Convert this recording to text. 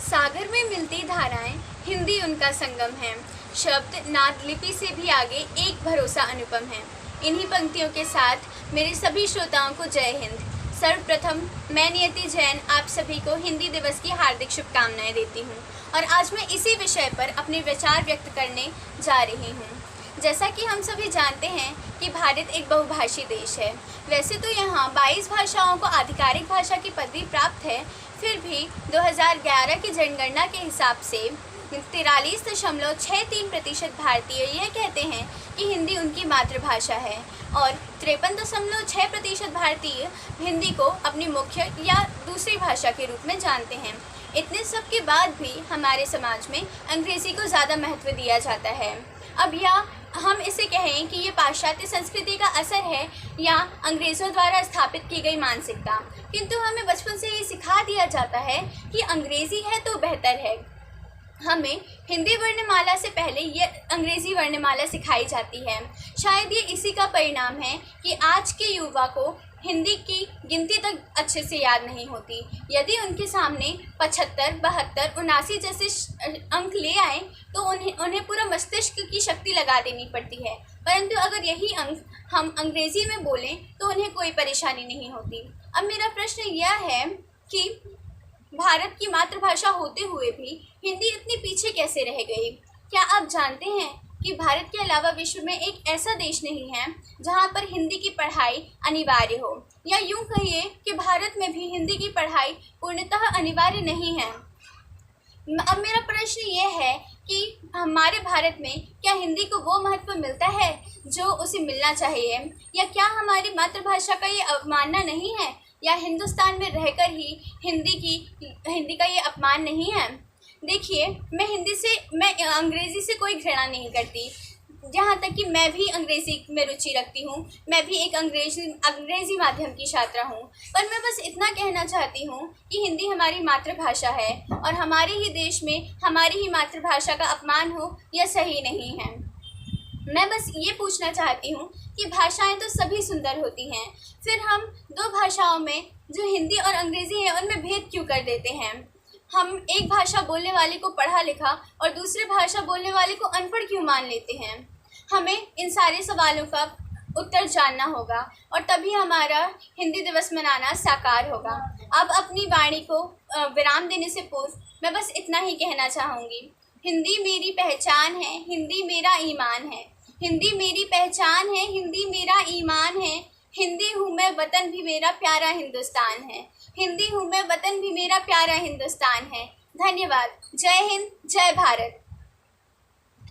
सागर में मिलती धाराएं, हिंदी उनका संगम है। शब्द नाद लिपि से भी आगे एक भरोसा अनुपम है। इन्हीं पंक्तियों के साथ मेरे सभी श्रोताओं को जय हिंद। सर्वप्रथम मैं नियति जैन आप सभी को हिंदी दिवस की हार्दिक शुभकामनाएं देती हूं और आज मैं इसी विषय पर अपने विचार व्यक्त करने जा रही हूं। जैसा कि हम सभी जानते हैं कि भारत एक बहुभाषी देश है। वैसे तो यहाँ 22 भाषाओं को आधिकारिक भाषा की पदवी प्राप्त है, फिर भी 2011 की जनगणना के हिसाब से 43.63% भारतीय यह कहते हैं कि हिंदी उनकी मातृभाषा है और 53.6% भारतीय हिंदी को अपनी मुख्य या दूसरी भाषा के रूप में जानते हैं। इतने सब के बाद भी हमारे समाज में अंग्रेज़ी को ज़्यादा महत्व दिया जाता है। अब या हम इसे कहें कि ये पाश्चात्य संस्कृति का असर है या अंग्रेज़ों द्वारा स्थापित की गई मानसिकता, किंतु हमें बचपन से ये सिखा दिया जाता है कि अंग्रेज़ी है तो बेहतर है। हमें हिंदी वर्णमाला से पहले ये अंग्रेज़ी वर्णमाला सिखाई जाती है। शायद ये इसी का परिणाम है कि आज के युवा को हिंदी की गिनती तक अच्छे से याद नहीं होती। यदि उनके सामने 75, 72, 79 जैसे अंक ले आए तो उन्हें पूरा मस्तिष्क की शक्ति लगा देनी पड़ती है, परंतु अगर यही अंक हम अंग्रेज़ी में बोलें तो उन्हें कोई परेशानी नहीं होती। अब मेरा प्रश्न यह है कि भारत की मातृभाषा होते हुए भी हिंदी इतनी पीछे कैसे रह गई? क्या आप जानते हैं कि भारत के अलावा विश्व में एक ऐसा देश नहीं है जहां पर हिंदी की पढ़ाई अनिवार्य हो, या यूं कहिए कि भारत में भी हिंदी की पढ़ाई पूर्णतः अनिवार्य नहीं है। अब मेरा प्रश्न ये है कि हमारे भारत में क्या हिंदी को वो महत्व मिलता है जो उसे मिलना चाहिए, या क्या हमारी मातृभाषा का ये अवमानना नहीं है, या हिंदुस्तान में रहकर ही हिंदी का ये अपमान नहीं है? देखिए, मैं अंग्रेज़ी से कोई घृणा नहीं करती, जहाँ तक कि मैं भी अंग्रेज़ी में रुचि रखती हूँ। मैं भी एक अंग्रेज़ी माध्यम की छात्रा हूँ, पर मैं बस इतना कहना चाहती हूँ कि हिंदी हमारी मातृभाषा है और हमारे ही देश में हमारी ही मातृभाषा का अपमान हो यह सही नहीं है। मैं बस ये पूछना चाहती हूँ कि भाषाएं तो सभी सुंदर होती हैं, फिर हम दो भाषाओं में जो हिंदी और अंग्रेज़ी है उनमें भेद क्यों कर देते हैं? हम एक भाषा बोलने वाले को पढ़ा लिखा और दूसरी भाषा बोलने वाले को अनपढ़ क्यों मान लेते हैं? हमें इन सारे सवालों का उत्तर जानना होगा और तभी हमारा हिंदी दिवस मनाना साकार होगा। अब अपनी वाणी को विराम देने से पूर्व मैं बस इतना ही कहना चाहूँगी, हिंदी मेरी पहचान है, हिंदी मेरा ईमान है। हिंदी मेरी पहचान है, हिंदी मेरा ईमान है। हिंदी हूँ मैं, वतन भी मेरा प्यारा हिंदुस्तान है। हिंदी हूँ मैं, वतन भी मेरा प्यारा हिंदुस्तान है। धन्यवाद। जय हिंद, जय भारत।